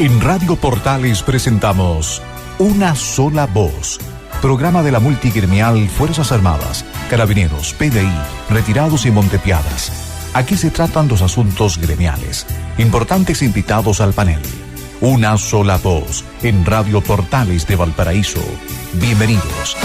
En Radio Portales presentamos Una Sola Voz, programa de la multigremial Fuerzas Armadas, Carabineros, PDI, Retirados y Montepiadas. Aquí se tratan los asuntos gremiales. Importantes invitados al panel. Una Sola Voz en Radio Portales de Valparaíso. Bienvenidos.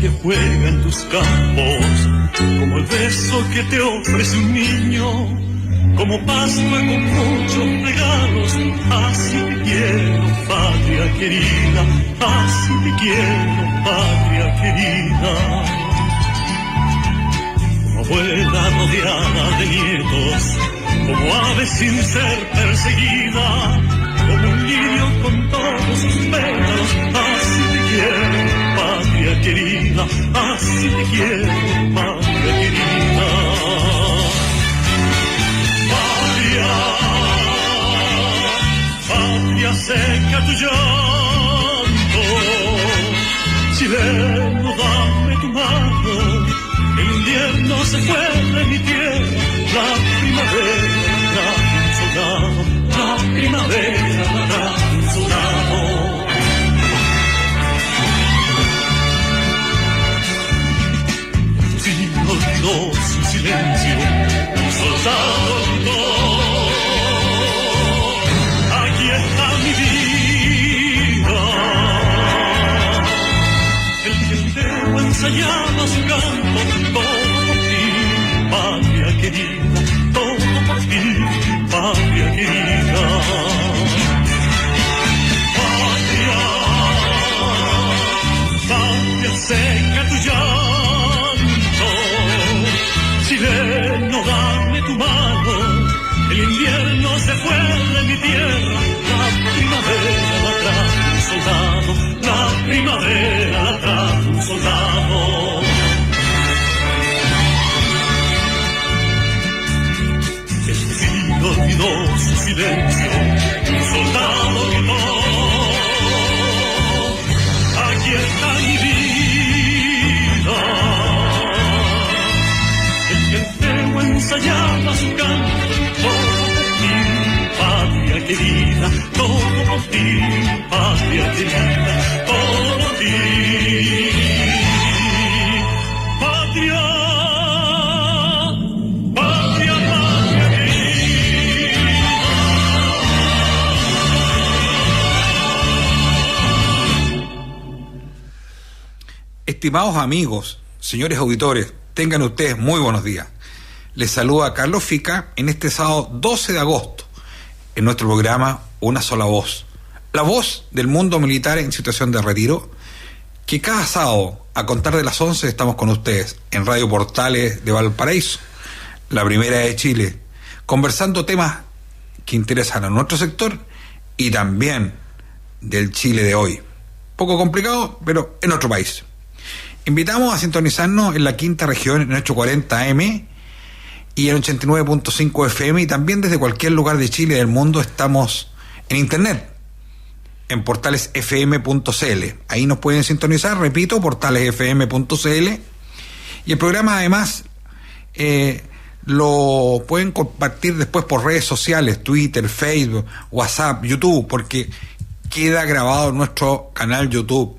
Que juega en tus campos, como el beso que te ofrece un niño, como Pascua con muchos regalos. Así te quiero, patria querida, así te quiero, patria querida. Como abuela rodeada de nietos, como ave sin ser perseguida, como un niño con todos sus pétalos. Así te quiero, patria querida, así te quiero, patria querida. Patria, patria seca tu llanto, chileno dame tu mano, el invierno se fue de mi tierra, la primavera la trae un soldado, la primavera la trae un soldado. Olvidó su silencio, un soldado gritó: aquí está mi vida. El genteo ensayaba su canto, todo por ti, patria querida, todo por ti, patria querida. Patria, patria seca tu llanto, chileno, dame tu mano, el invierno se fue de mi tierra, la primavera la trajo un soldado, la primavera la trajo un soldado. El frío olvidó su silencio, un soldado gritó: aquí está mi vida. Ensayaba su canto, todo por ti, patria querida, todo por ti, patria querida, todo por ti, patria, patria, patria querida. Estimados amigos, señores auditores, tengan ustedes muy buenos días. Les saluda Carlos Fica en este sábado 12 de agosto, en nuestro programa Una Sola Voz, la voz del mundo militar en situación de retiro, que cada sábado, a contar de las 11, estamos con ustedes en Radio Portales de Valparaíso, la primera de Chile, conversando temas que interesan a nuestro sector y también del Chile de hoy. Poco complicado, pero en nuestro país. Invitamos a sintonizarnos en la quinta región, en 840 AM, y en 89.5 FM, y también desde cualquier lugar de Chile y del mundo estamos en internet, en portalesfm.cl. Ahí nos pueden sintonizar, repito, portalesfm.cl. Y el programa además lo pueden compartir después por redes sociales, Twitter, Facebook, WhatsApp, YouTube, porque queda grabado en nuestro canal YouTube.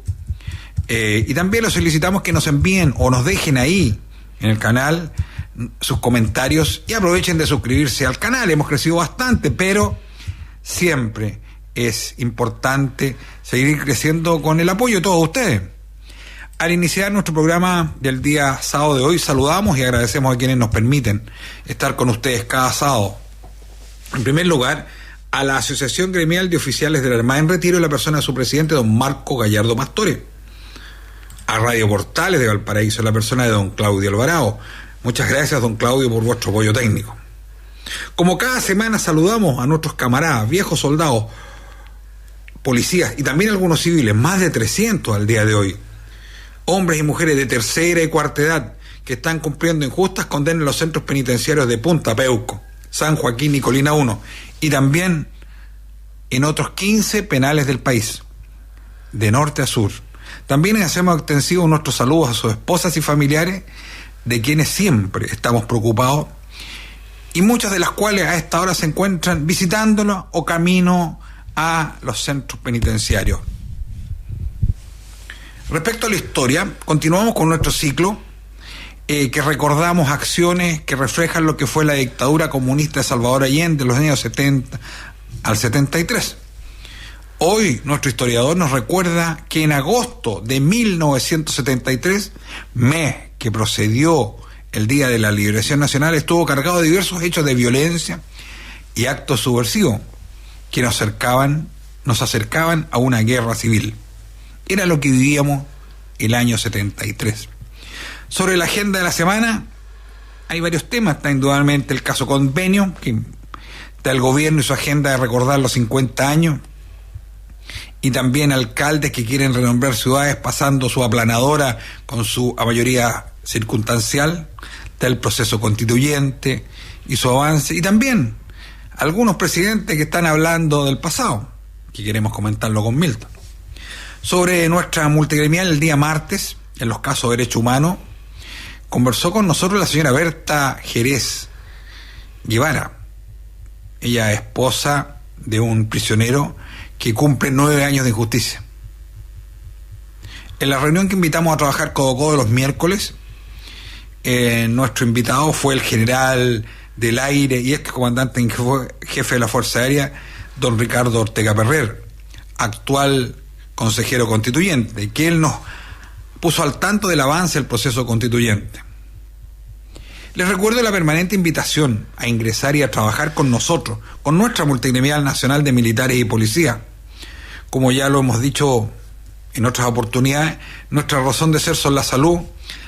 Y también los solicitamos que nos envíen o nos dejen ahí en el canal sus comentarios y aprovechen de suscribirse al canal. Hemos crecido bastante, pero siempre es importante seguir creciendo con el apoyo de todos ustedes. Al iniciar nuestro programa del día sábado de hoy, saludamos y agradecemos a quienes nos permiten estar con ustedes cada sábado. En primer lugar, a la Asociación Gremial de Oficiales de la Armada en Retiro y la persona de su presidente, don Marco Gallardo Pastore. A Radio Portales de Valparaíso, en la persona de don Claudio Alvarado. Muchas gracias, don Claudio, por vuestro apoyo técnico. Como cada semana saludamos a nuestros camaradas, viejos soldados, policías y también algunos civiles, más de 300 al día de hoy. Hombres y mujeres de tercera y cuarta edad que están cumpliendo injustas condenas en los centros penitenciarios de Punta Peuco, San Joaquín y Colina 1, y también en otros 15 penales del país, de norte a sur. También hacemos extensivos nuestros saludos a sus esposas y familiares, de quienes siempre estamos preocupados, y muchas de las cuales a esta hora se encuentran visitándolos o camino a los centros penitenciarios. Respecto a la historia, continuamos con nuestro ciclo, que recordamos acciones que reflejan lo que fue la dictadura comunista de Salvador Allende de los años 70 al 73. Hoy nuestro historiador nos recuerda que en agosto de 1973, mes que procedió el Día de la Liberación Nacional, estuvo cargado de diversos hechos de violencia y actos subversivos que nos acercaban a una guerra civil. Era lo que vivíamos el año 73. Sobre la agenda de la semana hay varios temas. Está indudablemente el caso Convenio, que está el gobierno y su agenda de recordar los 50 años, y también alcaldes que quieren renombrar ciudades pasando su aplanadora con su mayoría circunstancial. Está el proceso constituyente y su avance, y también algunos presidentes que están hablando del pasado, que queremos comentarlo con Milton. Sobre nuestra multigremial el día martes, en los casos de derechos humanos, conversó con nosotros la señora Berta Jerez Guevara. Ella es esposa de un prisionero que cumple 9 años de injusticia. En la reunión que invitamos a trabajar codo a codo los miércoles, nuestro invitado fue el general del aire y ex comandante en jefe de la Fuerza Aérea, don Ricardo Ortega Perrer, actual consejero constituyente, que él nos puso al tanto del avance del proceso constituyente. Les recuerdo la permanente invitación a ingresar y a trabajar con nosotros, con nuestra multigremial nacional de militares y policía. Como ya lo hemos dicho en otras oportunidades, nuestra razón de ser son la salud,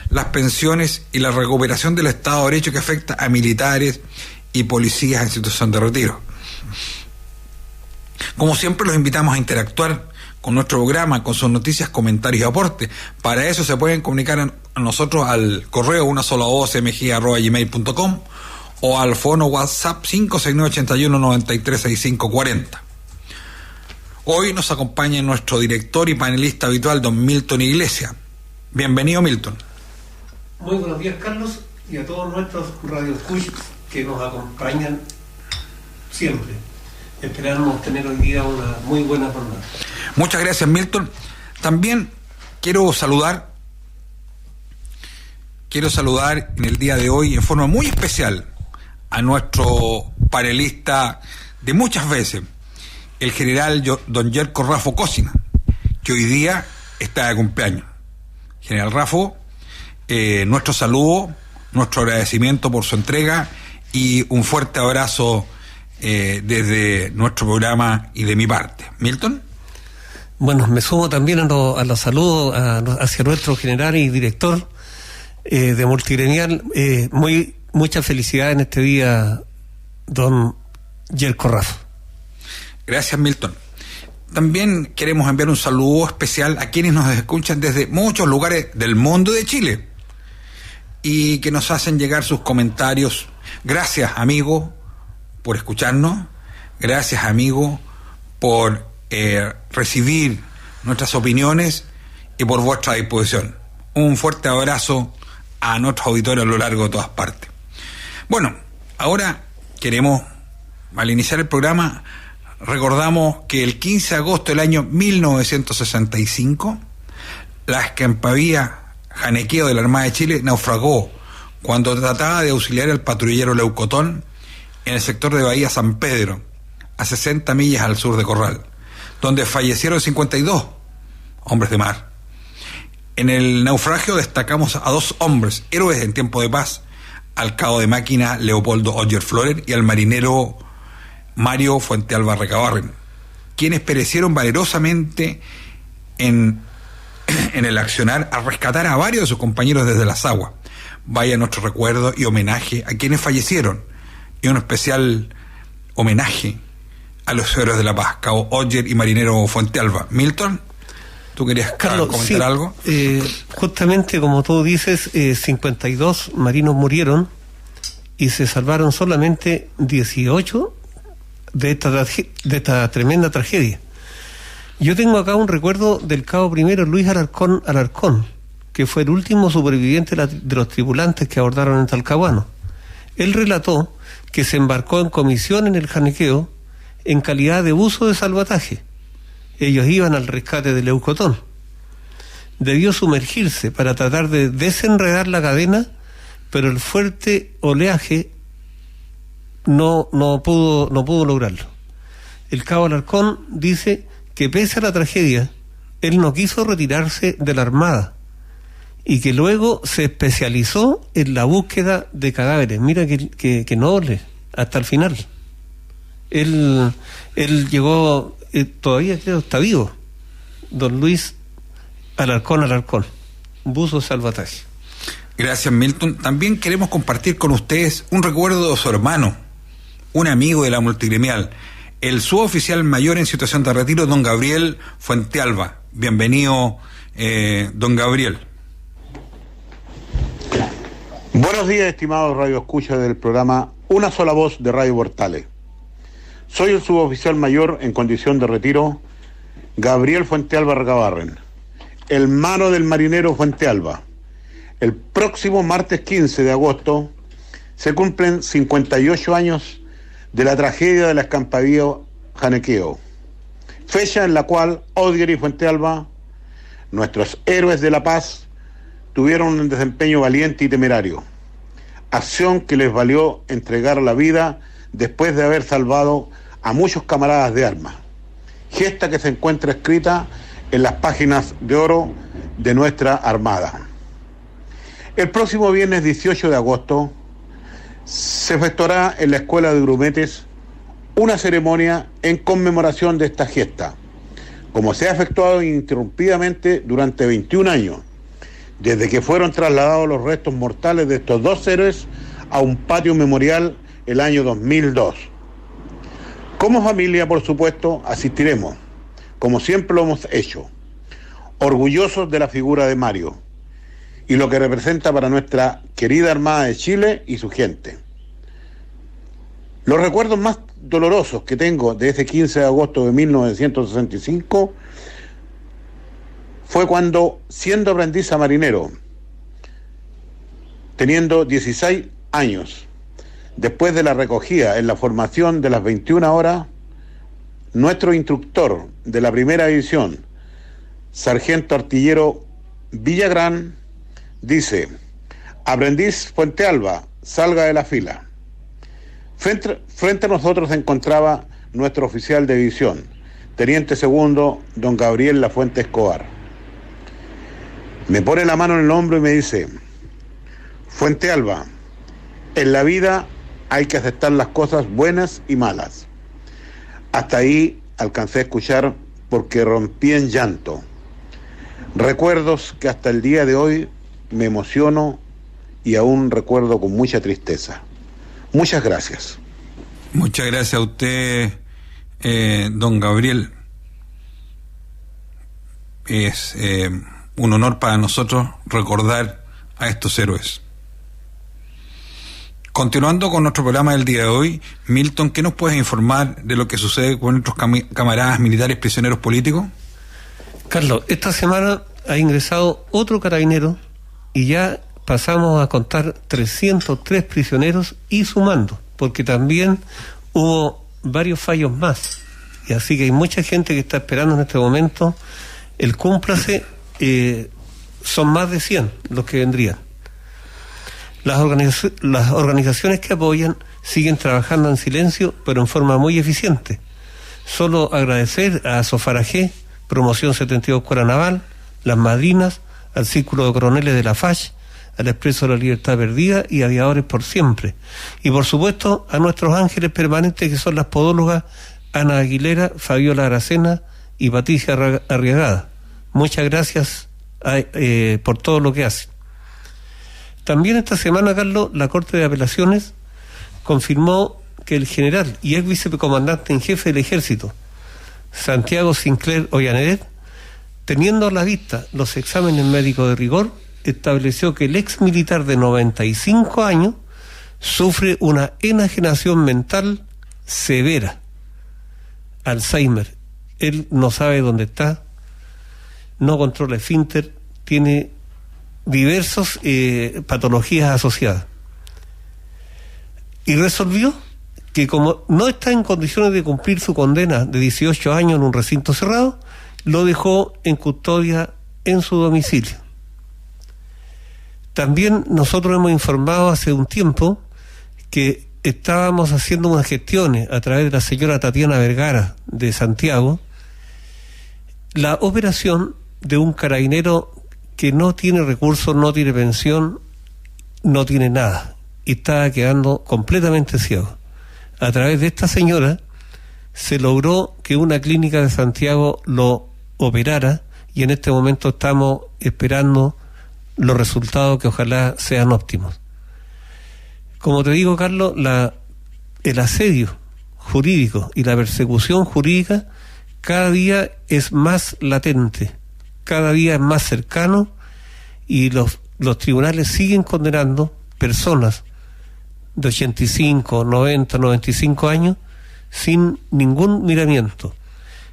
las pensiones y la recuperación del Estado de Derecho que afecta a militares y policías en situación de retiro. Como siempre, los invitamos a interactuar con nuestro programa, con sus noticias, comentarios y aportes. Para eso se pueden comunicar a nosotros al correo unasolavozmg@gmail.com o al fono WhatsApp 569-81-93-6540. Hoy nos acompaña nuestro director y panelista habitual, don Milton Iglesias. Bienvenido, Milton. Muy buenos días, Carlos, y a todos nuestros radioescuchas que nos acompañan siempre. Esperamos tener hoy día una muy buena jornada. Muchas gracias, Milton. También quiero saludar en el día de hoy en forma muy especial a nuestro panelista de muchas veces, el general don Yerko Rafo Cosina, que hoy día está de cumpleaños. General Rafo, nuestro saludo, nuestro agradecimiento por su entrega y un fuerte abrazo desde nuestro programa y de mi parte. ¿Milton? Bueno, me sumo también a los saludos hacia nuestro general y director de Multigremial. Mucha felicidad en este día, don Yerko Rafo. Gracias, Milton. También queremos enviar un saludo especial a quienes nos escuchan desde muchos lugares del mundo de Chile y que nos hacen llegar sus comentarios. Gracias, amigos, por escucharnos. Gracias, amigos, por recibir nuestras opiniones y por vuestra disposición. Un fuerte abrazo a nuestros auditores a lo largo de todas partes. Bueno, ahora queremos, al iniciar el programa, recordamos que el 15 de agosto del año 1965, la escampavía Janequeo de la Armada de Chile naufragó cuando trataba de auxiliar al patrullero Leucotón en el sector de Bahía San Pedro, a 60 millas al sur de Corral, donde fallecieron 52 hombres de mar. En el naufragio destacamos a 2 hombres, héroes en tiempo de paz, al cabo de máquina Leopoldo Oyer Florer y al marinero Mario Fuentealba Recabarren, quienes perecieron valerosamente en en el accionar a rescatar a varios de sus compañeros desde las aguas. Vaya nuestro recuerdo y homenaje a quienes fallecieron, y un especial homenaje a los héroes de la paz, Cabo Oyer y Marinero Fuentealba. Milton, ¿tú querías, Carlos, comentar algo? Justamente como tú dices, 52 marinos murieron y se salvaron solamente 18 de esta tremenda tragedia. Yo tengo acá un recuerdo del cabo primero Luis Alarcón, que fue el último superviviente de los tripulantes que abordaron en Talcahuano. Él relató que se embarcó en comisión en el Janequeo en calidad de buzo de salvataje. Ellos iban al rescate del Leucotón. Debió sumergirse para tratar de desenredar la cadena, pero el fuerte oleaje no pudo lograrlo. El cabo Alarcón dice que pese a la tragedia, él no quiso retirarse de la Armada y que luego se especializó en la búsqueda de cadáveres. Mira que noble, hasta el final. Él llegó, todavía creo está vivo, don Luis Alarcón, buzo de salvataje. Gracias, Milton. También queremos compartir con ustedes un recuerdo de su hermano, un amigo de la multigremial, el suboficial mayor en situación de retiro, don Gabriel Fuentealba. Bienvenido, don Gabriel. Buenos días, estimados radioescuchas del programa Una Sola Voz de Radio Portales. Soy el suboficial mayor en condición de retiro, Gabriel Fuentealba Recabarren, hermano del marinero Fuentealba. El próximo martes 15 de agosto se cumplen 58 años de la tragedia del escampavío Janequeo, fecha en la cual Oyer y Fuentealba, nuestros héroes de la paz, tuvieron un desempeño valiente y temerario, acción que les valió entregar la vida después de haber salvado a muchos camaradas de armas, gesta que se encuentra escrita en las páginas de oro de nuestra Armada. El próximo viernes 18 de agosto se efectuará en la Escuela de Grumetes una ceremonia en conmemoración de esta gesta, como se ha efectuado ininterrumpidamente durante 21 años, desde que fueron trasladados los restos mortales de estos dos héroes a un patio memorial el año 2002. Como familia, por supuesto, asistiremos, como siempre lo hemos hecho, orgullosos de la figura de Mario y lo que representa para nuestra querida Armada de Chile y su gente. Los recuerdos más dolorosos que tengo de ese 15 de agosto de 1965 fue cuando, siendo aprendiz a marinero, teniendo 16 años, después de la recogida en la formación de las 21 horas, nuestro instructor de la primera división, sargento artillero Villagrán, dice: aprendiz Fuentealba, salga de la fila. Frente a nosotros se encontraba nuestro oficial de división, teniente segundo, don Gabriel Lafuente Escobar. Me pone la mano en el hombro y me dice: Fuentealba, en la vida hay que aceptar las cosas buenas y malas. Hasta ahí alcancé a escuchar porque rompí en llanto. Recuerdos que hasta el día de hoy me emociono y aún recuerdo con mucha tristeza. Muchas gracias. Muchas gracias a usted, don Gabriel. Es un honor para nosotros recordar a estos héroes. Continuando con nuestro programa del día de hoy, Milton, ¿qué nos puedes informar de lo que sucede con nuestros camaradas militares prisioneros políticos? Carlos, esta semana ha ingresado otro carabinero y ya pasamos a contar 303 prisioneros y sumando, porque también hubo varios fallos más. Y así que hay mucha gente que está esperando en este momento el cúmplase. Son más de 100 los que vendrían. Las organizaciones que apoyan siguen trabajando en silencio, pero en forma muy eficiente. Solo agradecer a Sofaragé, Promoción 72 Escuela Naval, las madrinas, al Círculo de Coroneles de la FACH, al Expreso de la Libertad Perdida y Aviadores por Siempre. Y por supuesto a nuestros ángeles permanentes, que son las podólogas Ana Aguilera, Fabiola Aracena y Patricia Arriagada. Muchas gracias por todo lo que hace. También esta semana, Carlos, la Corte de Apelaciones confirmó que el general y ex vicecomandante en jefe del Ejército, Santiago Sinclair Ollaneret, teniendo a la vista los exámenes médicos de rigor, estableció que el ex militar de 95 años sufre una enajenación mental severa, Alzheimer. Él no sabe dónde está, no controla esfínter, tiene diversas patologías asociadas. Y resolvió que como no está en condiciones de cumplir su condena de 18 años en un recinto cerrado, lo dejó en custodia en su domicilio. También nosotros hemos informado hace un tiempo que estábamos haciendo unas gestiones a través de la señora Tatiana Vergara de Santiago, la operación de un carabinero que no tiene recursos, no tiene pensión, no tiene nada, y estaba quedando completamente ciego. A través de esta señora se logró que una clínica de Santiago lo operara, y en este momento estamos esperando los resultados que ojalá sean óptimos. Como te digo, Carlos, el asedio jurídico y la persecución jurídica cada día es más latente, cada día es más cercano, y los tribunales siguen condenando personas de 85, 90, 95 años sin ningún miramiento.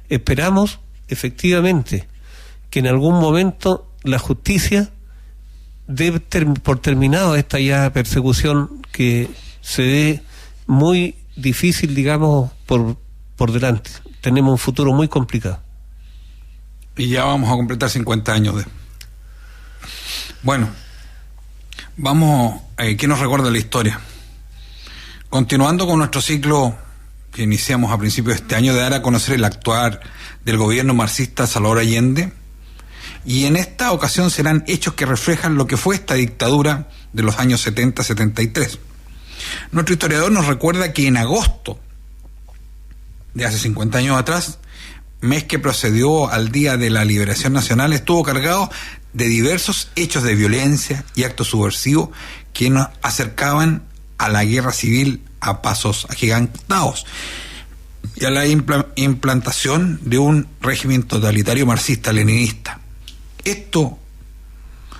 Esperamos efectivamente que en algún momento la justicia dé por terminado esta ya persecución que se ve muy difícil, digamos, por delante. Tenemos un futuro muy complicado. Y ya vamos a completar 50 años de... Bueno, vamos... ¿qué nos recuerda la historia? Continuando con nuestro ciclo que iniciamos a principios de este año de dar a conocer el actuar del gobierno marxista Salvador Allende, y en esta ocasión serán hechos que reflejan lo que fue esta dictadura de los años 70-73. Nuestro historiador nos recuerda que en agosto de hace 50 años atrás, mes que procedió al Día de la Liberación Nacional, estuvo cargado de diversos hechos de violencia y actos subversivos que nos acercaban a la guerra civil a pasos agigantados y a la implantación de un régimen totalitario marxista-leninista.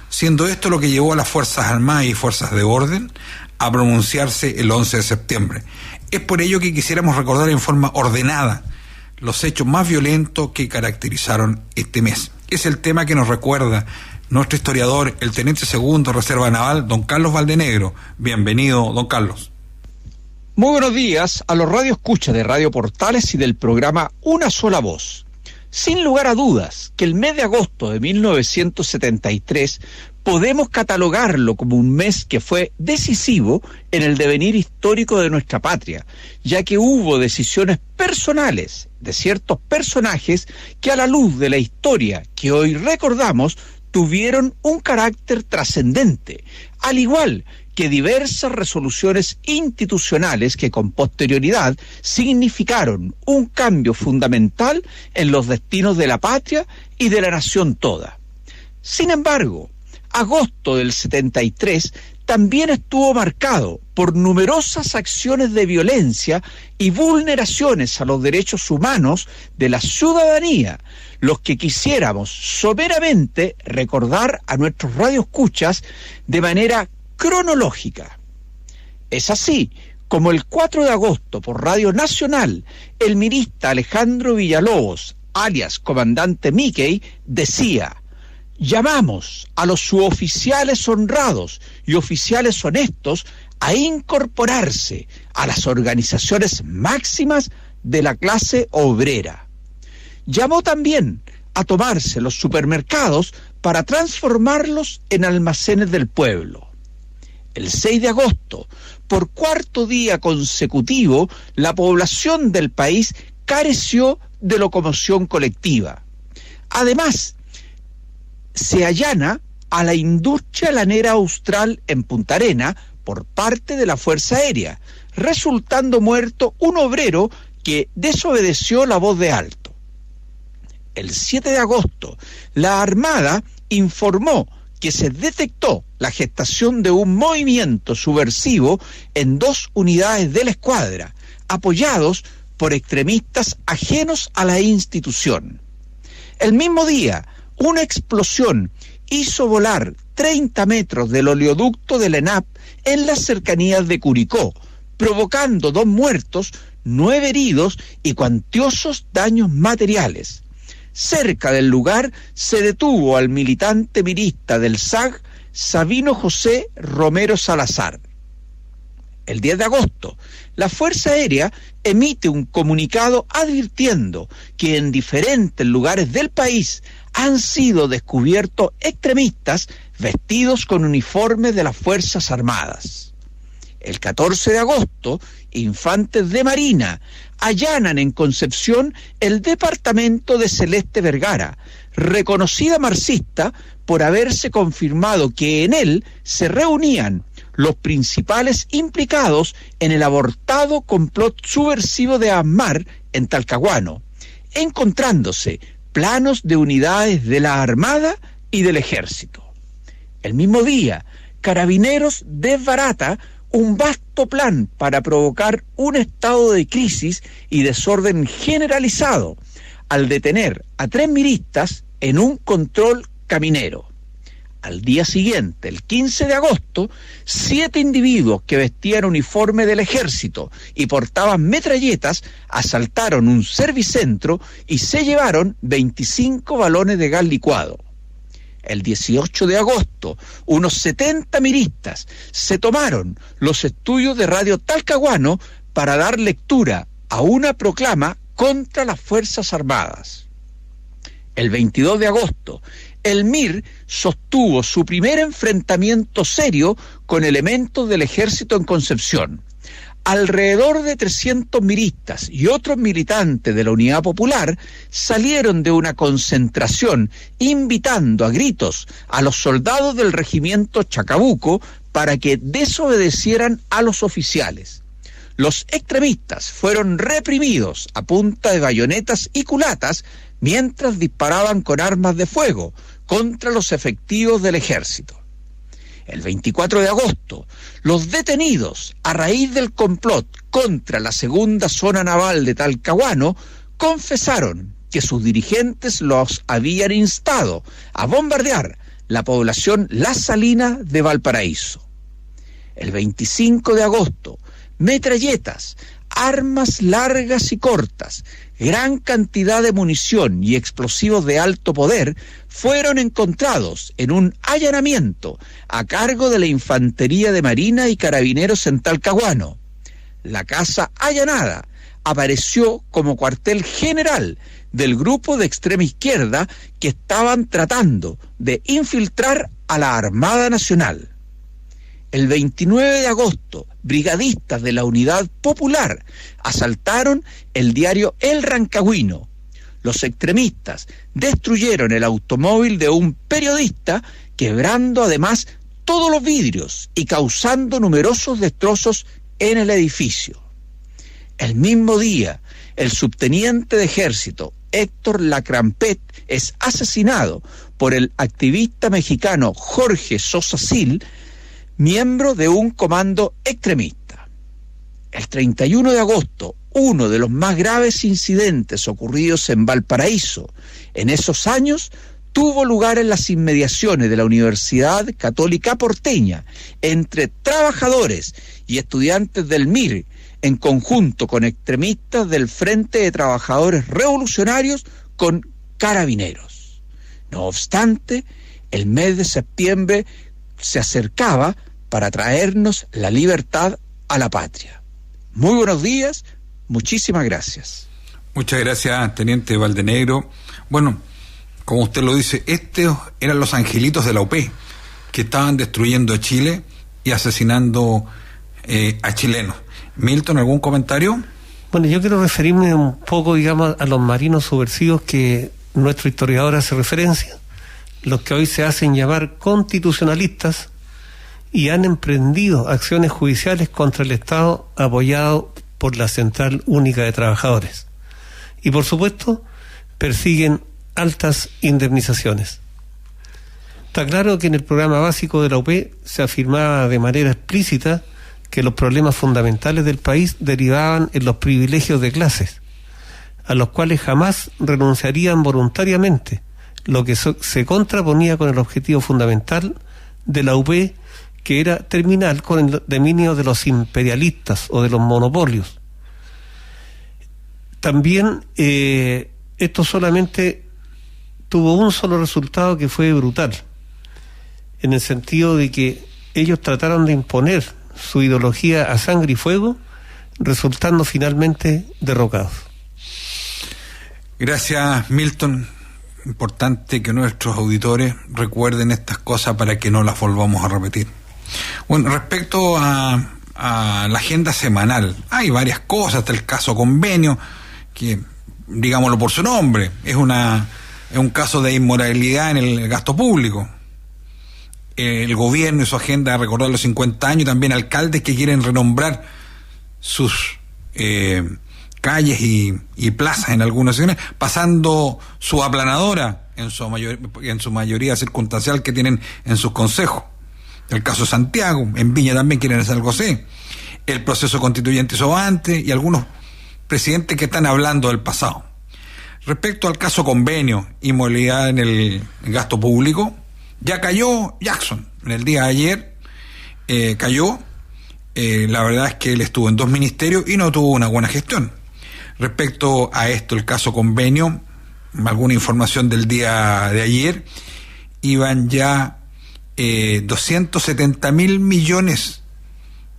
Siendo esto lo que llevó a las Fuerzas Armadas y Fuerzas de Orden a pronunciarse el 11 de septiembre. Es por ello que quisiéramos recordar en forma ordenada los hechos más violentos que caracterizaron este mes. Es el tema que nos recuerda nuestro historiador, el teniente segundo Reserva Naval, don Carlos Valdenegro. Bienvenido, don Carlos. Muy buenos días a los radioescuchas de Radio Portales y del programa Una Sola Voz. Sin lugar a dudas que el mes de agosto de 1973 podemos catalogarlo como un mes que fue decisivo en el devenir histórico de nuestra patria, ya que hubo decisiones personales de ciertos personajes que, a la luz de la historia que hoy recordamos, tuvieron un carácter trascendente, al igual que diversas resoluciones institucionales que con posterioridad significaron un cambio fundamental en los destinos de la patria y de la nación toda. Sin embargo, agosto del 73 también estuvo marcado por numerosas acciones de violencia y vulneraciones a los derechos humanos de la ciudadanía, los que quisiéramos someramente recordar a nuestros radioescuchas de manera cronológica. Es así como el 4 de agosto por Radio Nacional, el ministro Alejandro Villalobos, alias Comandante Mickey, decía: llamamos a los suboficiales honrados y oficiales honestos a incorporarse a las organizaciones máximas de la clase obrera. Llamó también a tomarse los supermercados para transformarlos en almacenes del pueblo. El 6 de agosto, por cuarto día consecutivo, la población del país careció de locomoción colectiva. Además, se allana a la industria lanera austral en Punta Arenas por parte de la Fuerza Aérea, resultando muerto un obrero que desobedeció la voz de alto. El 7 de agosto, la Armada informó que se detectó la gestación de un movimiento subversivo en 2 unidades de la escuadra, apoyados por extremistas ajenos a la institución. El mismo día, una explosión hizo volar 30 metros del oleoducto de la ENAP en las cercanías de Curicó, provocando 2 muertos, 9 heridos y cuantiosos daños materiales. Cerca del lugar se detuvo al militante mirista del SAG, Sabino José Romero Salazar. El 10 de agosto, la Fuerza Aérea emite un comunicado advirtiendo que en diferentes lugares del país han sido descubiertos extremistas vestidos con uniformes de las Fuerzas Armadas. El 14 de agosto, infantes de Marina allanan en Concepción el departamento de Celeste Vergara, reconocida marxista por haberse confirmado que en él se reunían los principales implicados en el abortado complot subversivo de ASMAR en Talcahuano, encontrándose planos de unidades de la Armada y del Ejército. El mismo día, Carabineros desbarata un vasto plan para provocar un estado de crisis y desorden generalizado al detener a 3 miristas en un control caminero. Al día siguiente, el 15 de agosto, 7 individuos que vestían uniforme del Ejército y portaban metralletas asaltaron un servicentro y se llevaron 25 balones de gas licuado. El 18 de agosto, unos 70 miristas se tomaron los estudios de Radio Talcahuano para dar lectura a una proclama contra las Fuerzas Armadas. El 22 de agosto, el MIR sostuvo su primer enfrentamiento serio con elementos del Ejército en Concepción. Alrededor de 300 miristas y otros militantes de la Unidad Popular salieron de una concentración invitando a gritos a los soldados del regimiento Chacabuco para que desobedecieran a los oficiales. Los extremistas fueron reprimidos a punta de bayonetas y culatas mientras disparaban con armas de fuego contra los efectivos del ejército. El 24 de agosto, los detenidos a raíz del complot contra la segunda zona naval de Talcahuano confesaron que sus dirigentes los habían instado a bombardear la población Las Salinas de Valparaíso. El 25 de agosto, metralletas, armas largas y cortas, gran cantidad de munición y explosivos de alto poder fueron encontrados en un allanamiento a cargo de la Infantería de Marina y Carabineros en Talcahuano. La casa allanada apareció como cuartel general del grupo de extrema izquierda que estaban tratando de infiltrar a la Armada Nacional. El 29 de agosto, brigadistas de la Unidad Popular asaltaron el diario El Rancagüino. Los extremistas destruyeron el automóvil de un periodista, quebrando además todos los vidrios y causando numerosos destrozos en el edificio. El mismo día, el subteniente de ejército Héctor Lacrampet es asesinado por el activista mexicano Jorge Sosa Sil, miembro de un comando extremista. El 31 de agosto, uno de los más graves incidentes ocurridos en Valparaíso en esos años tuvo lugar en las inmediaciones de la Universidad Católica Porteña, entre trabajadores y estudiantes del MIR, en conjunto con extremistas del Frente de Trabajadores Revolucionarios con Carabineros. No obstante, el mes de septiembre se acercaba para traernos la libertad a la patria. Muy buenos días, muchísimas gracias. Muchas gracias, Teniente Valdenegro. Bueno, como usted lo dice, estos eran los angelitos de la UP que estaban destruyendo Chile y asesinando a chilenos. Milton, ¿algún comentario? Bueno, yo quiero referirme un poco, digamos, a los marinos subversivos que nuestro historiador hace referencia, los que hoy se hacen llamar constitucionalistas y han emprendido acciones judiciales contra el Estado apoyado por la Central Única de Trabajadores. Y por supuesto, persiguen altas indemnizaciones. Está claro que en el programa básico de la UP se afirmaba de manera explícita que los problemas fundamentales del país derivaban en los privilegios de clases, a los cuales jamás renunciarían voluntariamente, lo que se contraponía con el objetivo fundamental de la UP, que era terminar con el dominio de los imperialistas o de los monopolios. También esto solamente tuvo un solo resultado, que fue brutal, en el sentido de que ellos trataron de imponer su ideología a sangre y fuego, resultando finalmente derrocados. Gracias, Milton. Importante que nuestros auditores recuerden estas cosas para que no las volvamos a repetir. Bueno, respecto a la agenda semanal, hay varias cosas. Está el caso convenio, que, digámoslo por su nombre, es un caso de inmoralidad en el gasto público. El gobierno y su agenda de recordar los 50 años, también alcaldes que quieren renombrar sus calles y plazas en algunas secciones, pasando su aplanadora en su mayoría circunstancial que tienen en sus consejos. El caso Santiago, en Viña también quieren hacer algo así. El proceso constituyente hizo antes, y algunos presidentes que están hablando del pasado. Respecto al caso convenio y movilidad en el gasto público, ya cayó Jackson. En el día de ayer cayó. La verdad es que él estuvo en 2 ministerios y no tuvo una buena gestión. Respecto a esto, el caso convenio, alguna información del día de ayer, iban ya 270.000 millones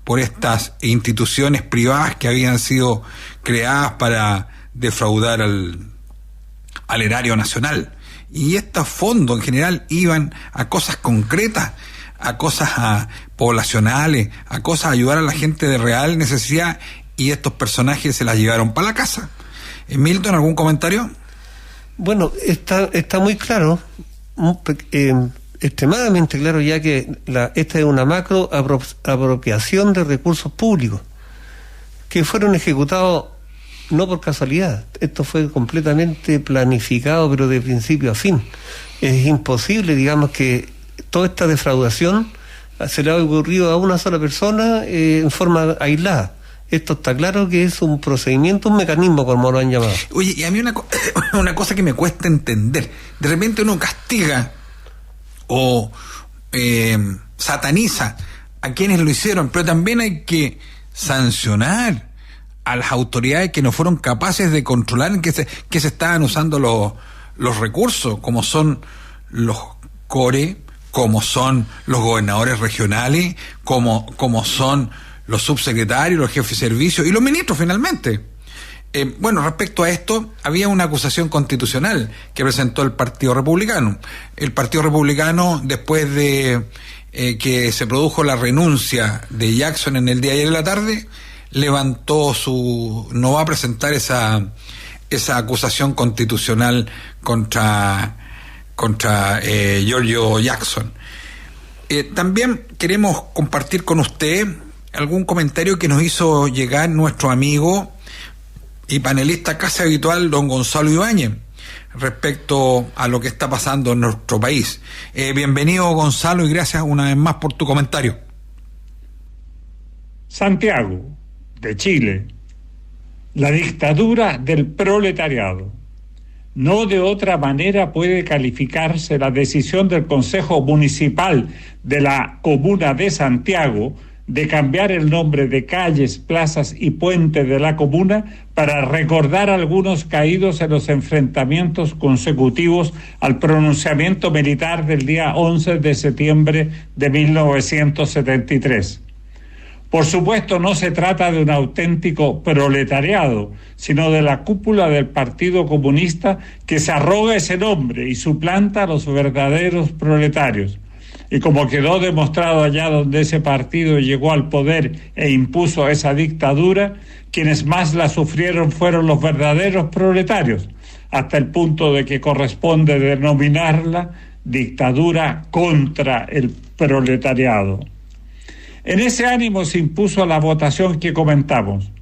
por estas instituciones privadas que habían sido creadas para defraudar al erario nacional. Y estos fondos en general iban a cosas concretas, a cosas poblacionales, a cosas a ayudar a la gente de real necesidad, y estos personajes se las llevaron para la casa. Milton, ¿algún comentario? Bueno, está muy claro, extremadamente claro, ya que esta es una macro apropiación de recursos públicos que fueron ejecutados no por casualidad. Esto fue completamente planificado, pero de principio a fin. Es imposible, digamos, que toda esta defraudación se le ha ocurrido a una sola persona en forma aislada. Esto está claro que es un procedimiento, un mecanismo, como lo han llamado. Oye, y a mí una cosa que me cuesta entender. De repente uno castiga o sataniza a quienes lo hicieron, pero también hay que sancionar a las autoridades que no fueron capaces de controlar en que se estaban usando los recursos, como son los core, como son los gobernadores regionales, como son los subsecretarios, los jefes de servicio y los ministros finalmente. Bueno, respecto a esto, había una acusación constitucional que presentó el Partido Republicano. El Partido Republicano, después de que se produjo la renuncia de Jackson en el día de ayer en la tarde, no va a presentar esa acusación constitucional contra Giorgio Jackson. También queremos compartir con usted algún comentario que nos hizo llegar nuestro amigo y panelista casi habitual, don Gonzalo Ibáñez, respecto a lo que está pasando en nuestro país. Bienvenido, Gonzalo, y gracias una vez más por tu comentario. Santiago, de Chile, la dictadura del proletariado. No de otra manera puede calificarse la decisión del Consejo Municipal de la Comuna de Santiago de cambiar el nombre de calles, plazas y puentes de la comuna para recordar a algunos caídos en los enfrentamientos consecutivos al pronunciamiento militar del día 11 de septiembre de 1973. Por supuesto, no se trata de un auténtico proletariado, sino de la cúpula del Partido Comunista que se arroga ese nombre y suplanta a los verdaderos proletarios. Y como quedó demostrado allá donde ese partido llegó al poder e impuso esa dictadura, quienes más la sufrieron fueron los verdaderos proletarios, hasta el punto de que corresponde denominarla dictadura contra el proletariado. En ese ánimo se impuso la votación que comentamos,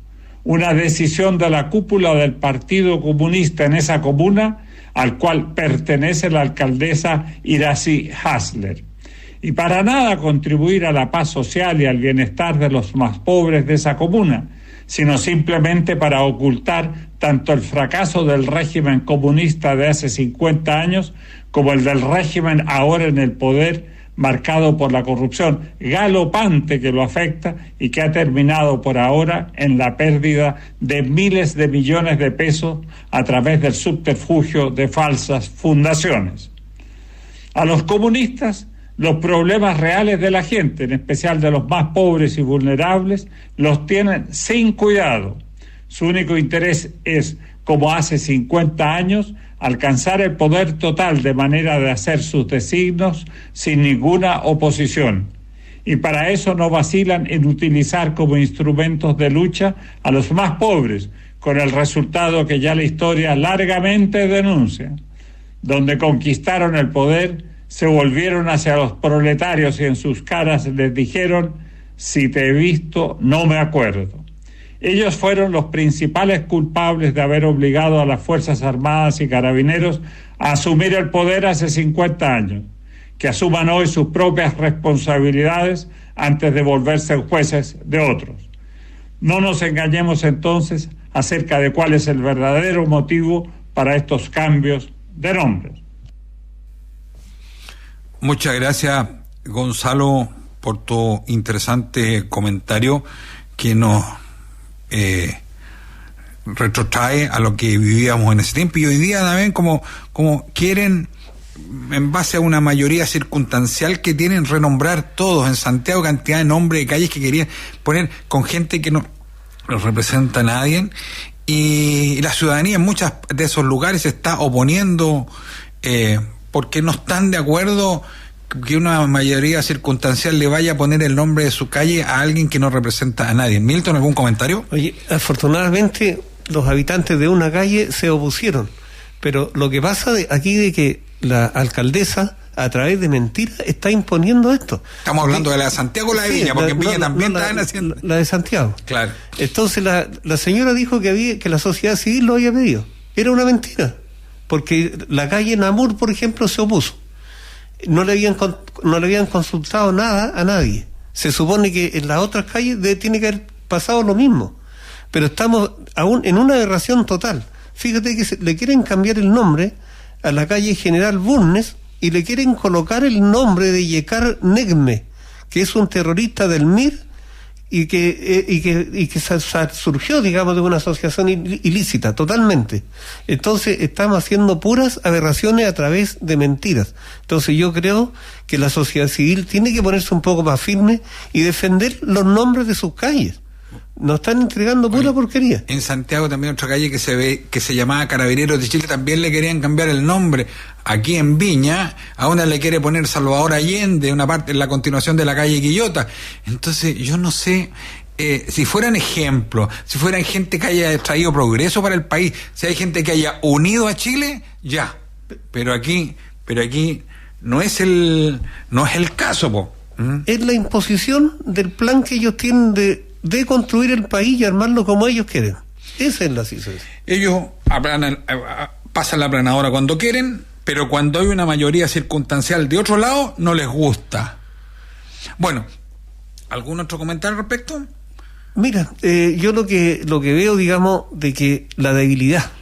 una decisión de la cúpula del Partido Comunista en esa comuna al cual pertenece la alcaldesa Iracy Hasler, y para nada contribuir a la paz social y al bienestar de los más pobres de esa comuna, sino simplemente para ocultar tanto el fracaso del régimen comunista de hace 50 años como el del régimen ahora en el poder, marcado por la corrupción galopante que lo afecta y que ha terminado por ahora en la pérdida de miles de millones de pesos a través del subterfugio de falsas fundaciones. A los comunistas, los problemas reales de la gente, en especial de los más pobres y vulnerables, los tienen sin cuidado. Su único interés es, como hace 50 años, alcanzar el poder total de manera de hacer sus designios sin ninguna oposición. Y para eso no vacilan en utilizar como instrumentos de lucha a los más pobres, con el resultado que ya la historia largamente denuncia. Donde conquistaron el poder, se volvieron hacia los proletarios y en sus caras les dijeron: si te he visto, no me acuerdo. Ellos fueron los principales culpables de haber obligado a las Fuerzas Armadas y Carabineros a asumir el poder hace 50 años. Que asuman hoy sus propias responsabilidades antes de volverse jueces de otros. No nos engañemos entonces acerca de cuál es el verdadero motivo para estos cambios de nombres. Muchas gracias, Gonzalo, por tu interesante comentario que nos retrotrae a lo que vivíamos en ese tiempo, y hoy día también como quieren, en base a una mayoría circunstancial que tienen, renombrar todos en Santiago, cantidad de nombres de calles que querían poner con gente que no los representa a nadie, y la ciudadanía en muchos de esos lugares se está oponiendo porque no están de acuerdo que una mayoría circunstancial le vaya a poner el nombre de su calle a alguien que no representa a nadie. Milton, ¿algún comentario? Oye, afortunadamente los habitantes de una calle se opusieron, pero lo que pasa aquí de que la alcaldesa, a través de mentiras, está imponiendo esto. Estamos hablando de la de Santiago o la de Viña, porque en Viña también estaban haciendo... La de Santiago. Claro. Entonces la señora dijo que la sociedad civil lo había pedido. Era una mentira, porque la calle Namur, por ejemplo, se opuso. No le habían consultado nada a nadie. Se supone que en las otras calles tiene que haber pasado lo mismo, pero estamos aún en una aberración total. Fíjate que le quieren cambiar el nombre a la calle General Bulnes y le quieren colocar el nombre de Yekar Negme, que es un terrorista del MIR y que surgió, digamos, de una asociación ilícita, totalmente. Entonces estamos haciendo puras aberraciones a través de mentiras. Entonces yo creo que la sociedad civil tiene que ponerse un poco más firme y defender los nombres de sus calles. Nos están entregando pura porquería. En Santiago también otra calle que se llamaba Carabineros de Chile, también le querían cambiar el nombre. Aquí en Viña a una le quiere poner Salvador Allende, una parte en la continuación de la calle Quillota. Entonces yo no sé si fueran ejemplos, si fueran gente que haya traído progreso para el país, si hay gente que haya unido a Chile, ya. Pero aquí no es el caso, po. Es la imposición del plan que ellos tienen de construir el país y armarlo como ellos quieren. Esa es la situación. Ellos pasan la aplanadora cuando quieren, pero cuando hay una mayoría circunstancial de otro lado, no les gusta. Bueno, ¿algún otro comentario al respecto? Mira, yo lo que veo, digamos, de que la debilidad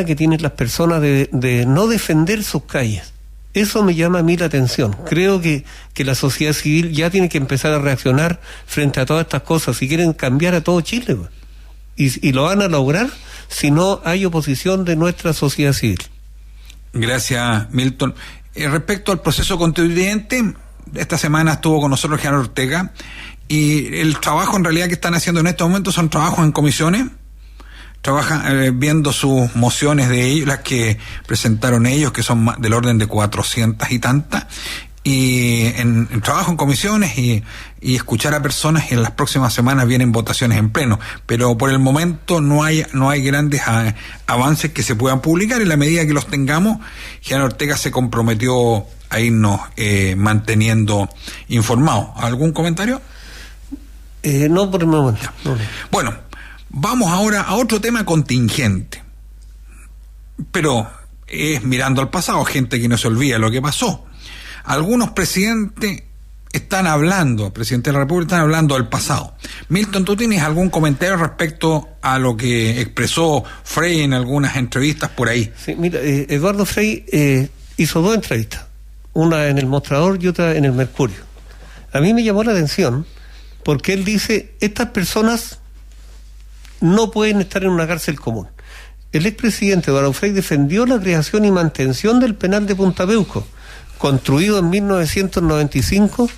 que tienen las personas de no defender sus calles, eso me llama a mí la atención. Creo que la sociedad civil ya tiene que empezar a reaccionar frente a todas estas cosas si quieren cambiar a todo Chile, pues. Y lo van a lograr si no hay oposición de nuestra sociedad civil. Gracias, Milton. Respecto al proceso constituyente, esta semana estuvo con nosotros Genaro Ortega, y el trabajo en realidad que están haciendo en estos momentos son trabajos en comisiones. Trabajan viendo sus mociones de ellos, las que presentaron ellos, que son del orden de 400 y tantas, y en trabajo en comisiones y escuchar a personas, y en las próximas semanas vienen votaciones en pleno, pero por el momento no hay grandes avances que se puedan publicar. En la medida que los tengamos, Genaro Ortega se comprometió a irnos manteniendo informados. ¿Algún comentario? No, por el momento. No. Bueno, vamos ahora a otro tema contingente, pero es mirando al pasado, gente que no se olvida lo que pasó. Algunos presidentes están hablando, presidente de la República, están hablando del pasado. Milton, ¿tú tienes algún comentario respecto a lo que expresó Frei en algunas entrevistas por ahí? Sí, mira, Eduardo Frei hizo 2 entrevistas, una en El Mostrador y otra en El Mercurio. A mí me llamó la atención porque él dice, estas personas no pueden estar en una cárcel común. El expresidente Eduardo Frei defendió la creación y mantención del penal de Punta Peuco, construido en 1995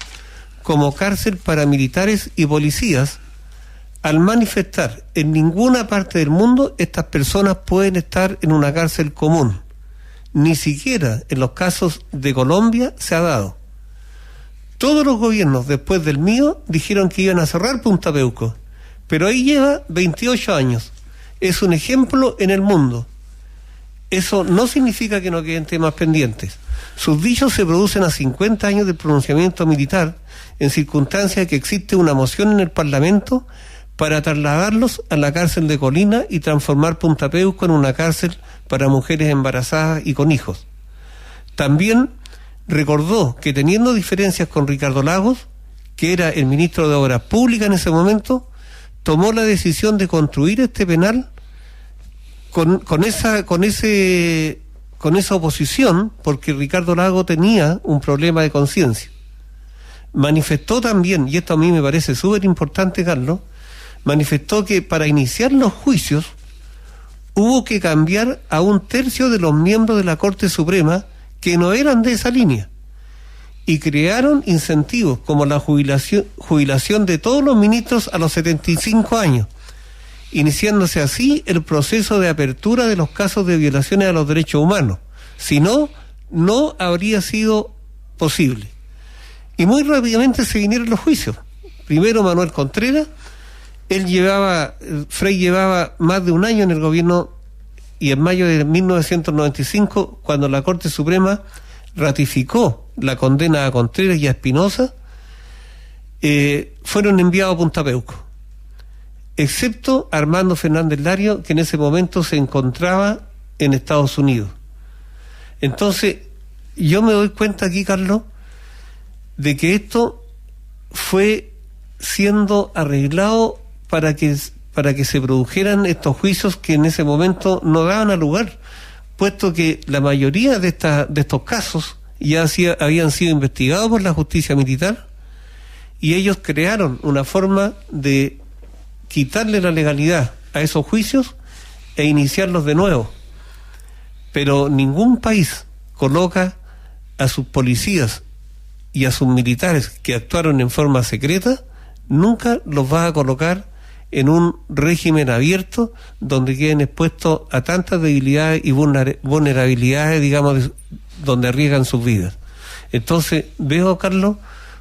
como cárcel para militares y policías, al manifestar: en ninguna parte del mundo estas personas pueden estar en una cárcel común. Ni siquiera en los casos de Colombia se ha dado. Todos los gobiernos después del mío dijeron que iban a cerrar Punta Peuco, pero ahí lleva 28 años. Es un ejemplo en el mundo. Eso no significa que no queden temas pendientes. Sus dichos se producen a 50 años del pronunciamiento militar, en circunstancias que existe una moción en el Parlamento para trasladarlos a la cárcel de Colina y transformar Punta Peuco en una cárcel para mujeres embarazadas y con hijos. También recordó que, teniendo diferencias con Ricardo Lagos, que era el ministro de Obras Públicas en ese momento, tomó la decisión de construir este penal con esa oposición, porque Ricardo Lagos tenía un problema de conciencia. Manifestó también, y esto a mí me parece súper importante, Carlos, manifestó que para iniciar los juicios hubo que cambiar a 1/3 de los miembros de la Corte Suprema que no eran de esa línea, y crearon incentivos como la jubilación de todos los ministros a los 75 años, iniciándose así el proceso de apertura de los casos de violaciones a los derechos humanos. Si no, no habría sido posible. Y muy rápidamente se vinieron los juicios. Primero Manuel Contreras, Frei llevaba más de un año en el gobierno, y en mayo de 1995, cuando la Corte Suprema ratificó la condena a Contreras y a Espinosa, fueron enviados a Punta Peuco, excepto Armando Fernández Lario, que en ese momento se encontraba en Estados Unidos. Entonces, yo me doy cuenta aquí, Carlos, de que esto fue siendo arreglado para que se produjeran estos juicios que en ese momento no daban a lugar, puesto que la mayoría de estos casos ya habían sido investigados por la justicia militar, y ellos crearon una forma de quitarle la legalidad a esos juicios e iniciarlos de nuevo. Pero ningún país coloca a sus policías y a sus militares que actuaron en forma secreta, nunca los va a colocar en un régimen abierto donde queden expuestos a tantas debilidades y vulnerabilidades, digamos, donde arriesgan sus vidas. Entonces veo, Carlos,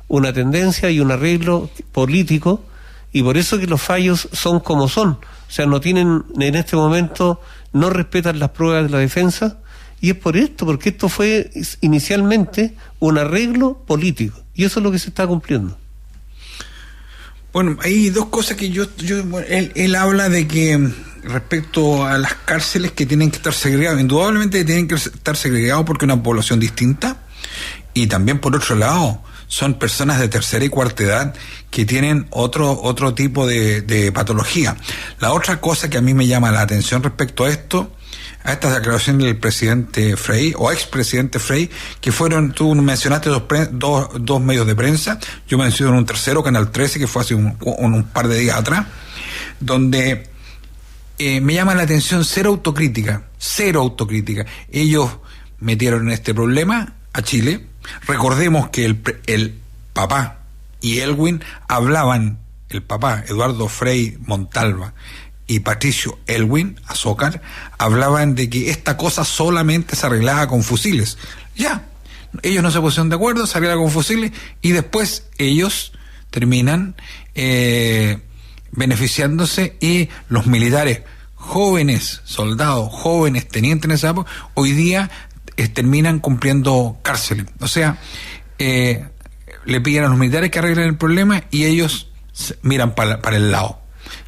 una tendencia y un arreglo político, y por eso que los fallos son como son. O sea, no tienen, en este momento, no respetan las pruebas de la defensa, y es por esto, porque esto fue inicialmente un arreglo político, y eso es lo que se está cumpliendo. Bueno, hay dos cosas que él habla de que respecto a las cárceles que tienen que estar segregadas, indudablemente tienen que estar segregados porque es una población distinta, y también por otro lado son personas de tercera y cuarta edad que tienen otro tipo de patología. La otra cosa que a mí me llama la atención respecto a esto, a estas declaraciones del presidente Frei, o expresidente Frei, que fueron, tú mencionaste dos medios de prensa, yo mencioné un tercero, Canal 13, que fue hace un par de días atrás, donde me llama la atención cero autocrítica. Ellos metieron en este problema a Chile. Recordemos que el papá y Elwin hablaban, el papá, Eduardo Frei Montalva, y Patricio Elwin Azócar, hablaban de que esta cosa solamente se arreglaba con fusiles. Ya, ellos no se pusieron de acuerdo, se arreglaba con fusiles, y después ellos terminan beneficiándose, y los militares jóvenes, soldados jóvenes, tenientes en esa época, hoy día terminan cumpliendo cárceles. O sea, le piden a los militares que arreglen el problema y ellos miran para el lado.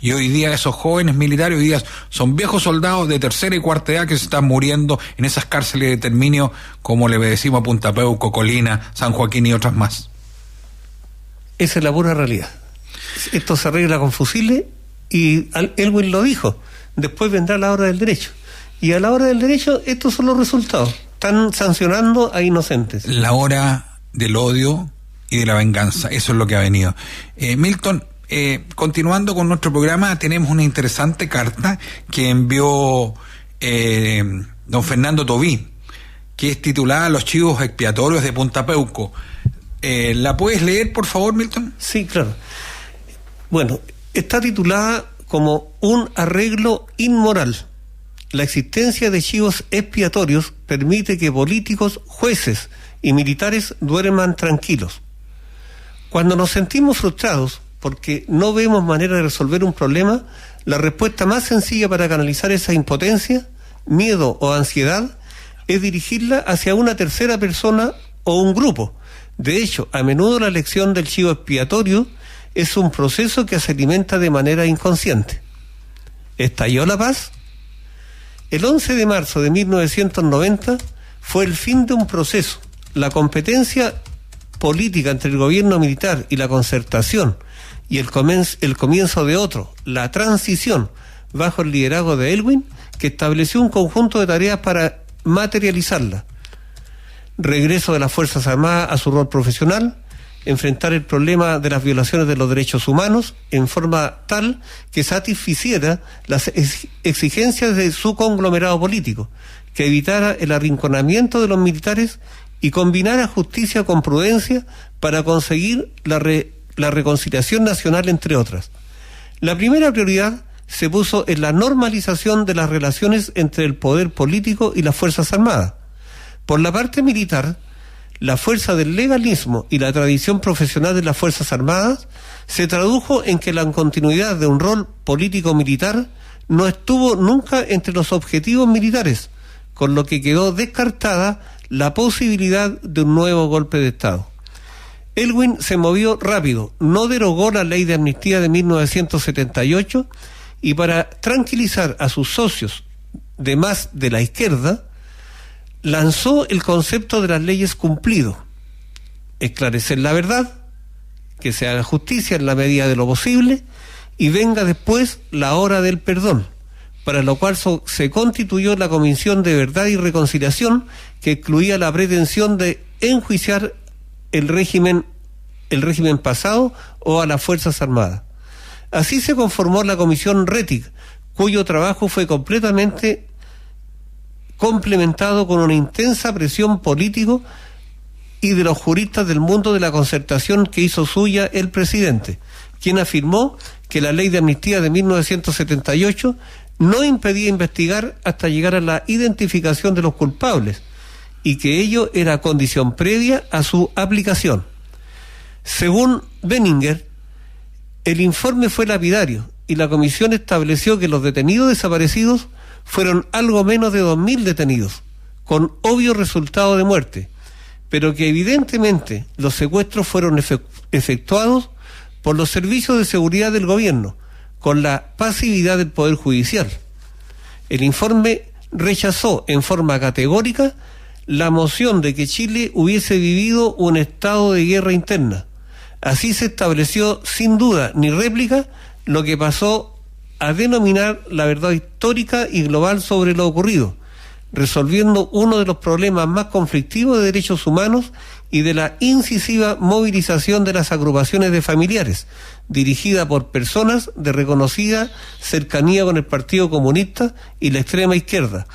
Y hoy día esos jóvenes militares hoy día son viejos soldados de tercera y cuarta edad que se están muriendo en esas cárceles de terminio, como le decimos a Punta Peuco, Colina, San Joaquín y otras más. Esa es la pura realidad. Esto se arregla con fusiles y Elwin lo dijo, después vendrá la hora del derecho. Y a la hora del derecho estos son los resultados. Están sancionando a inocentes. La hora del odio y de la venganza, eso es lo que ha venido. Milton, continuando con nuestro programa, tenemos una interesante carta que envió don Fernando Tobí, que es titulada Los chivos expiatorios de Punta Peuco. ¿La puedes leer, por favor, Milton? Sí, claro. Bueno, está titulada como un arreglo inmoral. La existencia de chivos expiatorios permite que políticos, jueces y militares duerman tranquilos. Cuando nos sentimos frustrados porque no vemos manera de resolver un problema, la respuesta más sencilla para canalizar esa impotencia, miedo o ansiedad es dirigirla hacia una tercera persona o un grupo. De hecho, a menudo la elección del chivo expiatorio es un proceso que se alimenta de manera inconsciente. ¿Estalló la paz? El 11 de marzo de 1990 fue el fin de un proceso. La competencia política entre el gobierno militar y la concertación y el comienzo de otro, la transición, bajo el liderazgo de Elwin, que estableció un conjunto de tareas para materializarla. Regreso de las Fuerzas Armadas a su rol profesional, enfrentar el problema de las violaciones de los derechos humanos en forma tal que satisficiera las exigencias de su conglomerado político, que evitara el arrinconamiento de los militares y combinara justicia con prudencia para conseguir la reconciliación nacional, entre otras. La primera prioridad se puso en la normalización de las relaciones entre el poder político y las Fuerzas Armadas. Por la parte militar, la fuerza del legalismo y la tradición profesional de las Fuerzas Armadas se tradujo en que la continuidad de un rol político-militar no estuvo nunca entre los objetivos militares, con lo que quedó descartada la posibilidad de un nuevo golpe de Estado. Elwin se movió rápido, no derogó la ley de amnistía de 1978 y, para tranquilizar a sus socios de más de la izquierda, lanzó el concepto de las leyes cumplido: esclarecer la verdad, que se haga justicia en la medida de lo posible y venga después la hora del perdón, para lo cual se constituyó la Comisión de Verdad y Reconciliación, que incluía la pretensión de enjuiciar el régimen pasado o a las Fuerzas Armadas. Así se conformó la Comisión Rettig, cuyo trabajo fue completamente complementado con una intensa presión política y de los juristas del mundo de la concertación que hizo suya el presidente, quien afirmó que la ley de amnistía de 1978 no impedía investigar hasta llegar a la identificación de los culpables y que ello era condición previa a su aplicación. Según Benninger, el informe fue lapidario y la comisión estableció que los detenidos desaparecidos fueron algo menos de 2.000 detenidos, con obvio resultado de muerte, pero que evidentemente los secuestros fueron efectuados por los servicios de seguridad del gobierno, con la pasividad del Poder Judicial. El informe rechazó en forma categórica la moción de que Chile hubiese vivido un estado de guerra interna. Así se estableció sin duda ni réplica lo que pasó a denominar la verdad histórica y global sobre lo ocurrido, resolviendo uno de los problemas más conflictivos de derechos humanos y de la incisiva movilización de las agrupaciones de familiares, dirigida por personas de reconocida cercanía con el Partido Comunista y la extrema izquierda.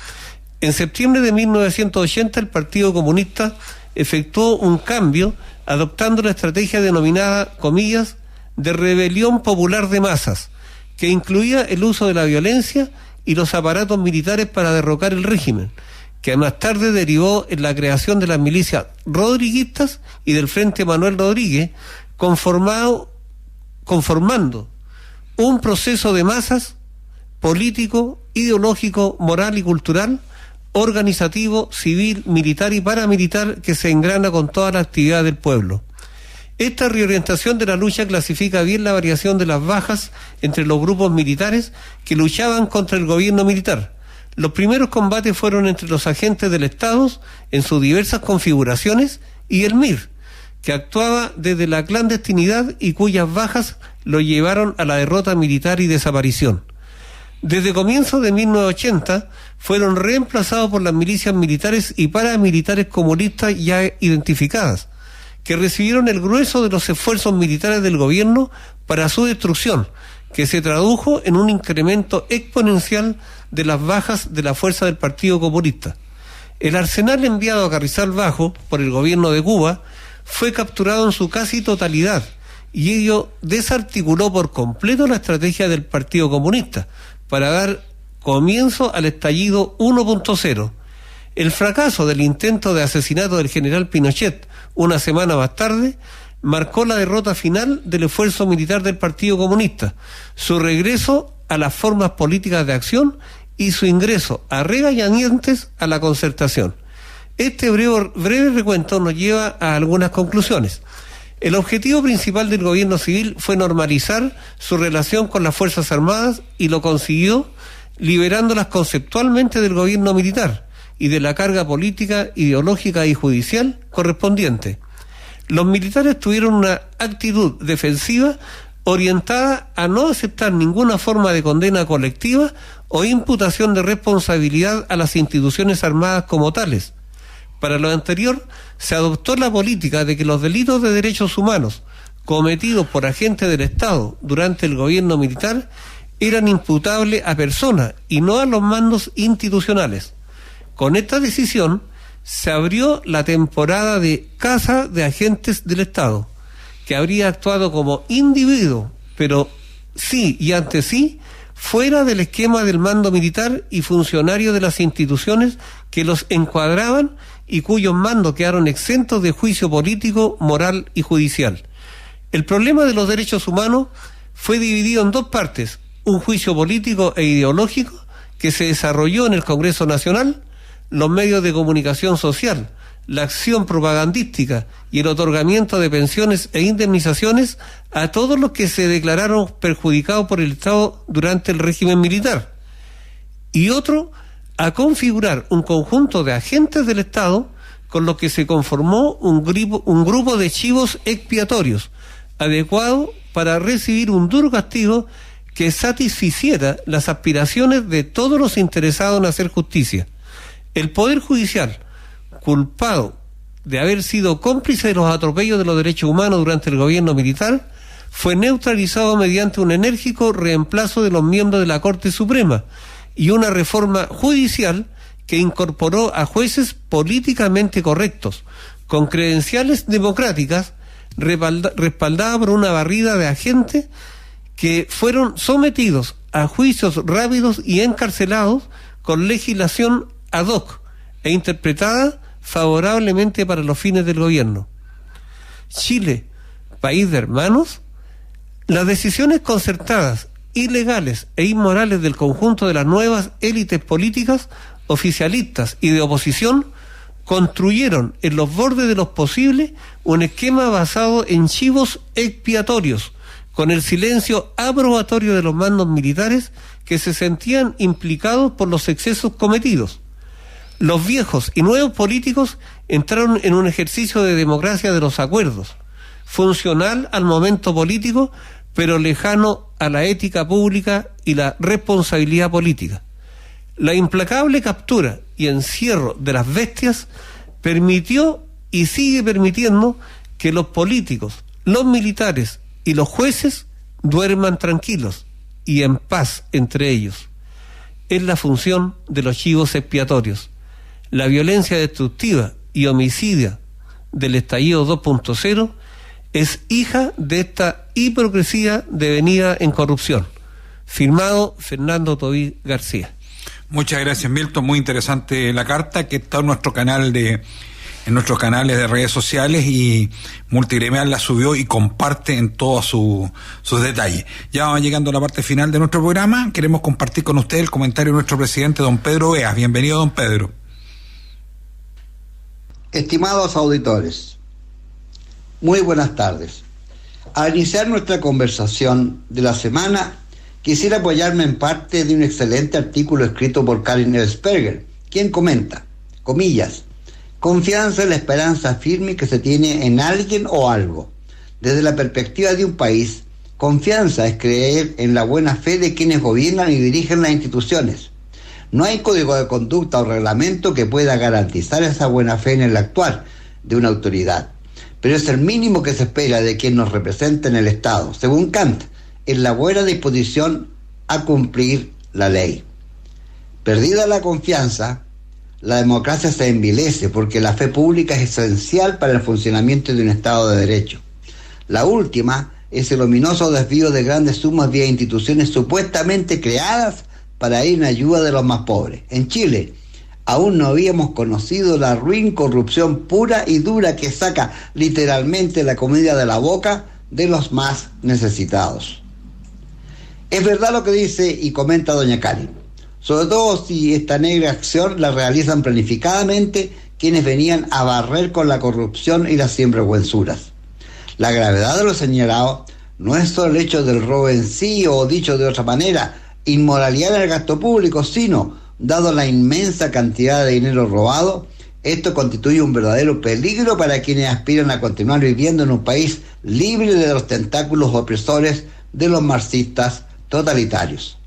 En septiembre de 1980 el Partido Comunista efectuó un cambio adoptando la estrategia denominada, comillas, de rebelión popular de masas, que incluía el uso de la violencia y los aparatos militares para derrocar el régimen, que más tarde derivó en la creación de las milicias rodriguistas y del Frente Manuel Rodríguez, conformando un proceso de masas político, ideológico, moral y cultural, organizativo, civil, militar y paramilitar, que se engrana con toda la actividad del pueblo. Esta reorientación de la lucha clasifica bien la variación de las bajas entre los grupos militares que luchaban contra el gobierno militar. Los primeros combates fueron entre los agentes del Estado en sus diversas configuraciones y el MIR, que actuaba desde la clandestinidad y cuyas bajas lo llevaron a la derrota militar y desaparición. Desde comienzos de 1980 fueron reemplazados por las milicias militares y paramilitares comunistas ya identificadas, que recibieron el grueso de los esfuerzos militares del gobierno para su destrucción, que se tradujo en un incremento exponencial de las bajas de la fuerza del Partido Comunista. El arsenal enviado a Carrizal Bajo por el gobierno de Cuba fue capturado en su casi totalidad, y ello desarticuló por completo la estrategia del Partido Comunista para dar comienzo al estallido 1.0. El fracaso del intento de asesinato del general Pinochet una semana más tarde marcó la derrota final del esfuerzo militar del Partido Comunista, su regreso a las formas políticas de acción y su ingreso a regañadientes a la concertación. Este breve recuento nos lleva a algunas conclusiones. El objetivo principal del gobierno civil fue normalizar su relación con las Fuerzas Armadas y lo consiguió liberándolas conceptualmente del gobierno militar y de la carga política, ideológica y judicial correspondiente. Los militares tuvieron una actitud defensiva orientada a no aceptar ninguna forma de condena colectiva o imputación de responsabilidad a las instituciones armadas como tales. Para lo anterior, se adoptó la política de que los delitos de derechos humanos cometidos por agentes del Estado durante el gobierno militar eran imputables a personas y no a los mandos institucionales. Con esta decisión se abrió la temporada de caza de agentes del Estado, que habría actuado como individuo, pero sí y ante sí, fuera del esquema del mando militar y funcionarios de las instituciones que los encuadraban y cuyos mandos quedaron exentos de juicio político, moral y judicial. El problema de los derechos humanos fue dividido en dos partes: un juicio político e ideológico que se desarrolló en el Congreso Nacional, los medios de comunicación social, la acción propagandística y el otorgamiento de pensiones e indemnizaciones a todos los que se declararon perjudicados por el Estado durante el régimen militar. Y otro, a configurar un conjunto de agentes del Estado con los que se conformó un grupo de chivos expiatorios, adecuado para recibir un duro castigo que satisficiera las aspiraciones de todos los interesados en hacer justicia. El Poder Judicial, culpado de haber sido cómplice de los atropellos de los derechos humanos durante el gobierno militar, fue neutralizado mediante un enérgico reemplazo de los miembros de la Corte Suprema y una reforma judicial que incorporó a jueces políticamente correctos, con credenciales democráticas, respaldada por una barrida de agentes que fueron sometidos a juicios rápidos y encarcelados con legislación ad hoc e interpretada favorablemente para los fines del gobierno. Chile, país de hermanos, las decisiones concertadas, ilegales e inmorales del conjunto de las nuevas élites políticas, oficialistas y de oposición, construyeron en los bordes de los posibles un esquema basado en chivos expiatorios, con el silencio aprobatorio de los mandos militares que se sentían implicados por los excesos cometidos. Los viejos y nuevos políticos entraron en un ejercicio de democracia de los acuerdos, funcional al momento político, pero lejano a la ética pública y la responsabilidad política. La implacable captura y encierro de las bestias permitió y sigue permitiendo que los políticos, los militares y los jueces duerman tranquilos y en paz entre ellos. Es la función de los chivos expiatorios. La violencia destructiva y homicida del estallido 2.0 es hija de esta hipocresía devenida en corrupción. Firmado Fernando Tobí García. Muchas gracias, Milton. Muy interesante la carta que está en nuestro canal en nuestros canales de redes sociales, y Multigremial la subió y comparte en todos sus detalles. Ya vamos llegando a la parte final de nuestro programa. Queremos compartir con usted el comentario de nuestro presidente, don Pedro Beas. Bienvenido, don Pedro. Estimados auditores, Muy buenas tardes. Al iniciar nuestra conversación de la semana, quisiera apoyarme en parte de un excelente artículo escrito por Karin Erzberger, quien comenta, comillas, confianza en la esperanza firme que se tiene en alguien o algo. Desde la perspectiva de un país, confianza es creer en la buena fe de quienes gobiernan y dirigen las instituciones. No hay código de conducta o reglamento que pueda garantizar esa buena fe en el actuar de una autoridad, pero es el mínimo que se espera de quien nos representa en el Estado, según Kant, en la buena disposición a cumplir la ley. Perdida la confianza, la democracia se envilece porque la fe pública es esencial para el funcionamiento de un Estado de Derecho. La última es el ominoso desvío de grandes sumas vía instituciones supuestamente creadas para ir en ayuda de los más pobres. En Chile, aún no habíamos conocido la ruin corrupción pura y dura que saca literalmente la comida de la boca de los más necesitados. Es verdad lo que dice y comenta doña Karin, sobre todo si esta negra acción la realizan planificadamente quienes venían a barrer con la corrupción y las sinvergüenzuras. La gravedad de lo señalado no es solo el hecho del robo en sí, o dicho de otra manera, inmoralidad en el gasto público, sino, dado la inmensa cantidad de dinero robado, esto constituye un verdadero peligro para quienes aspiran a continuar viviendo en un país libre de los tentáculos opresores de los marxistas totalitarios.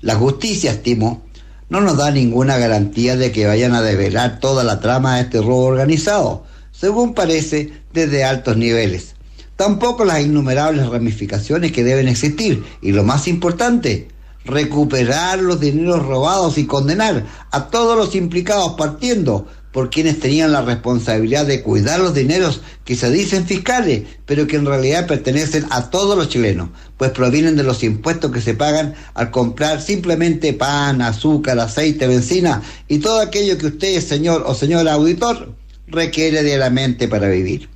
La justicia, estimo, no nos da ninguna garantía de que vayan a develar toda la trama de este robo organizado, según parece desde altos niveles. Tampoco las innumerables ramificaciones que deben existir, y lo más importante, recuperar los dineros robados y condenar a todos los implicados, partiendo por quienes tenían la responsabilidad de cuidar los dineros que se dicen fiscales, pero que en realidad pertenecen a todos los chilenos, pues provienen de los impuestos que se pagan al comprar simplemente pan, azúcar, aceite, benzina y todo aquello que usted, señor o señora auditor, requiere diariamente para vivir.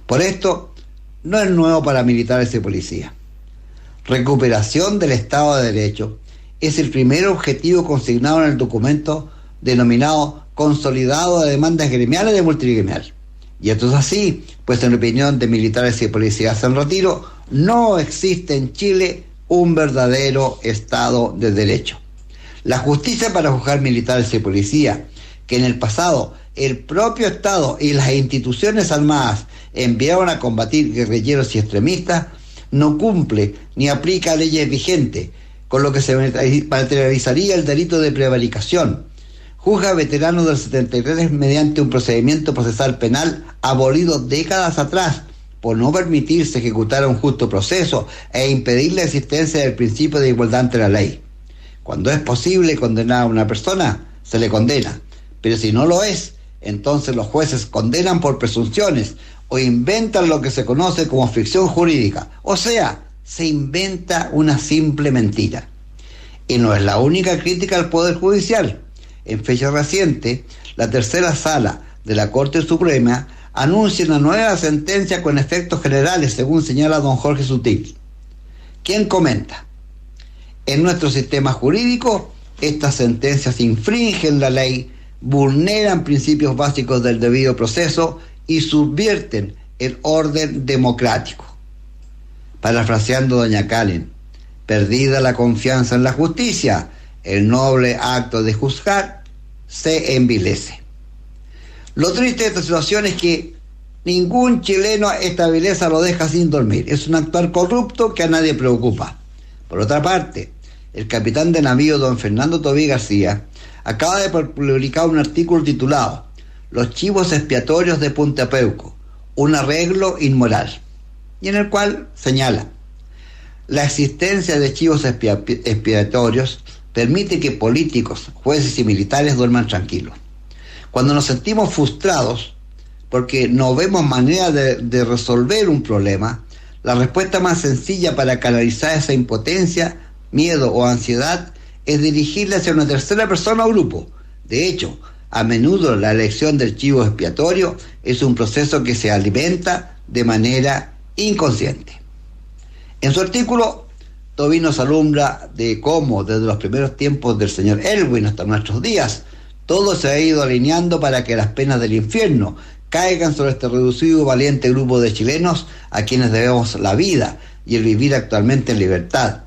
Por esto, no es nuevo para militares y policías. Recuperación del Estado de Derecho es el primer objetivo consignado en el documento denominado Consolidado de Demandas Gremiales de Multigremial. Y esto es así, pues en opinión de militares y policías en retiro, no existe en Chile un verdadero Estado de Derecho. La justicia para juzgar militares y policías, que en el pasado el propio Estado y las instituciones armadas enviaron a combatir guerrilleros y extremistas, no cumple ni aplica leyes vigentes, con lo que se materializaría el delito de prevaricación. Juzga a veteranos del 73 mediante un procedimiento procesal penal abolido décadas atrás por no permitirse ejecutar un justo proceso e impedir la existencia del principio de igualdad ante la ley. Cuando es posible condenar a una persona, se le condena, pero si no lo es, entonces los jueces condenan por presunciones o inventan lo que se conoce como ficción jurídica, o sea, se inventa una simple mentira. Y no es la única crítica al Poder Judicial. En fecha reciente, la tercera sala de la Corte Suprema anuncia una nueva sentencia con efectos generales, según señala don Jorge Sutil, quien comenta: en nuestro sistema jurídico, estas sentencias infringen la ley, vulneran principios básicos del debido proceso y subvierten el orden democrático. Parafraseando doña Karin, perdida la confianza en la justicia, el noble acto de juzgar se envilece. Lo triste de esta situación es que ningún chileno esta vileza lo deja sin dormir. Es un actuar corrupto que a nadie preocupa. Por otra parte, el capitán de navío don Fernando Tobí García acaba de publicar un artículo titulado Los chivos expiatorios de Punta Peuco, un arreglo inmoral, y en el cual señala: la existencia de chivos expiatorios permite que políticos, jueces y militares duerman tranquilos. Cuando nos sentimos frustrados porque no vemos manera de resolver un problema, la respuesta más sencilla para canalizar esa impotencia, miedo o ansiedad es dirigirle hacia una tercera persona o grupo. De hecho, a menudo la elección del chivo expiatorio es un proceso que se alimenta de manera inconsciente. En su artículo, Tobí nos alumbra de cómo, desde los primeros tiempos del señor Elwin hasta nuestros días, todo se ha ido alineando para que las penas del infierno, caigan sobre este reducido y valiente grupo de chilenos a quienes debemos la vida y el vivir actualmente en libertad.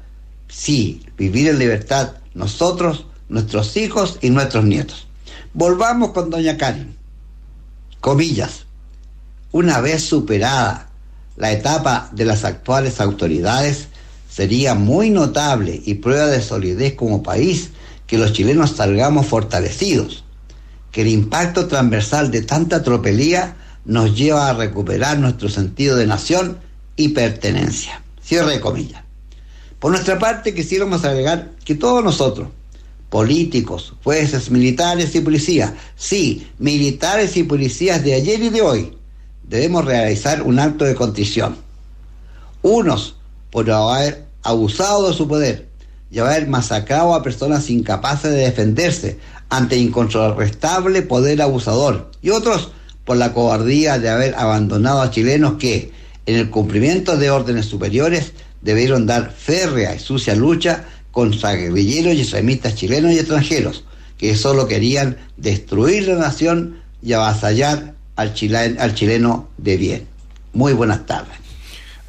Sí, vivir en libertad nosotros, nuestros hijos y nuestros nietos. Volvamos con doña Karen. Comillas. Una vez superada la etapa de las actuales autoridades, sería muy notable y prueba de solidez como país que los chilenos salgamos fortalecidos, que el impacto transversal de tanta tropelía nos lleva a recuperar nuestro sentido de nación y pertenencia. Cierre de comillas. Por nuestra parte, quisiéramos agregar que todos nosotros, políticos, jueces, militares y policías, sí, militares y policías de ayer y de hoy, debemos realizar un acto de contrición. Unos por haber abusado de su poder y haber masacrado a personas incapaces de defenderse ante incontrastable poder abusador, y otros por la cobardía de haber abandonado a chilenos que, en el cumplimiento de órdenes superiores, debieron dar férrea y sucia lucha contra guerrilleros y extremistas chilenos y extranjeros, que solo querían destruir la nación y avasallar al chileno de bien. Muy buenas tardes.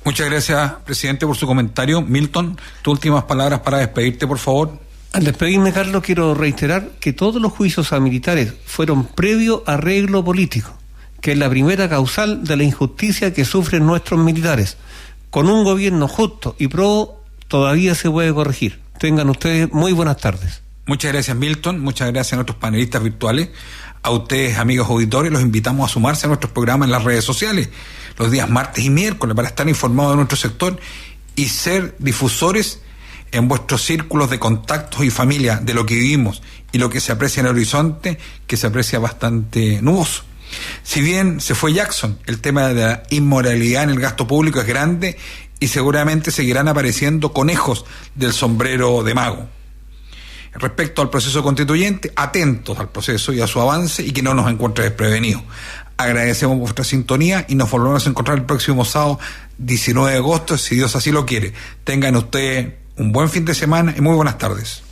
Muchas gracias, presidente, por su comentario. Milton, tus últimas palabras para despedirte, por favor. Al despedirme, Carlos, quiero reiterar que todos los juicios a militares fueron previo arreglo político, que es la primera causal de la injusticia que sufren nuestros militares. Con un gobierno justo y pro todavía se puede corregir. Tengan ustedes muy buenas tardes. Muchas gracias, Milton. Muchas gracias a nuestros panelistas virtuales. A ustedes, amigos auditores, los invitamos a sumarse a nuestros programas en las redes sociales los días martes y miércoles para estar informados de nuestro sector y ser difusores en vuestros círculos de contactos y familia de lo que vivimos y lo que se aprecia en el horizonte, que se aprecia bastante nuboso. Si bien se fue Jackson, el tema de la inmoralidad en el gasto público es grande y seguramente seguirán apareciendo conejos del sombrero de mago. Respecto al proceso constituyente, atentos al proceso y a su avance y que no nos encuentre desprevenidos. Agradecemos vuestra sintonía y nos volvemos a encontrar el próximo sábado 19 de agosto, si Dios así lo quiere. Tengan ustedes un buen fin de semana y muy buenas tardes.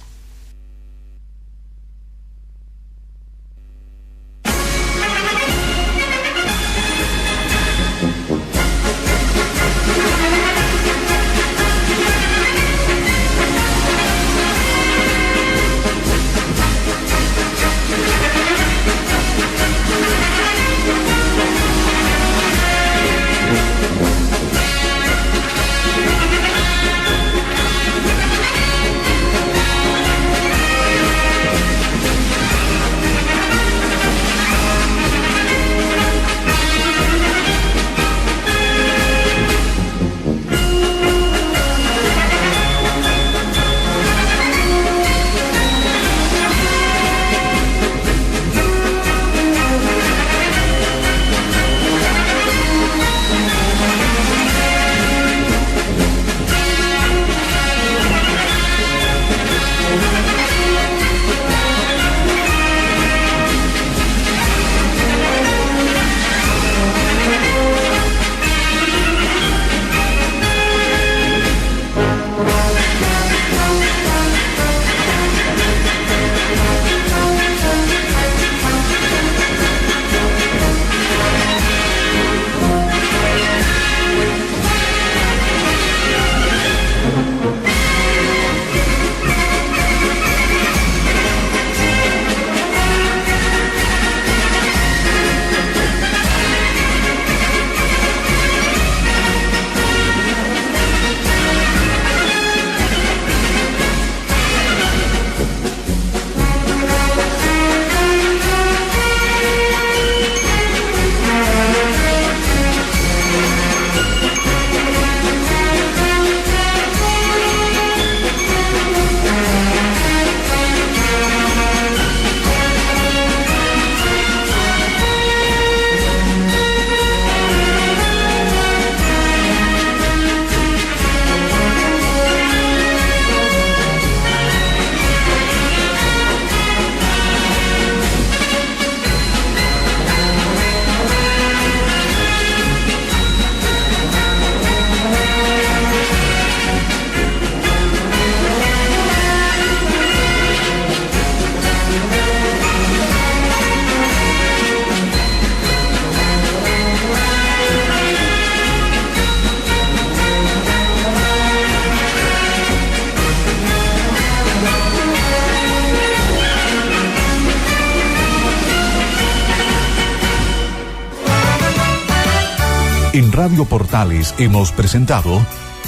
En Radio Portales hemos presentado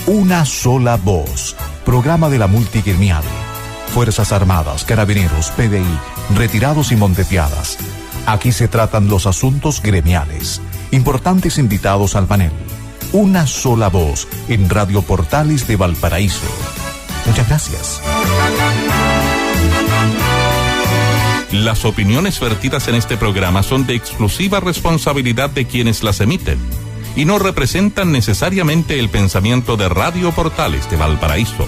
Una Sola Voz, programa de la multigremial. Fuerzas Armadas, Carabineros, PDI, retirados y montepiadas. Aquí se tratan los asuntos gremiales. Importantes invitados al panel. Una Sola Voz en Radio Portales de Valparaíso. Muchas gracias. Las opiniones vertidas en este programa son de exclusiva responsabilidad de quienes las emiten y no representan necesariamente el pensamiento de Radio Portales de Valparaíso.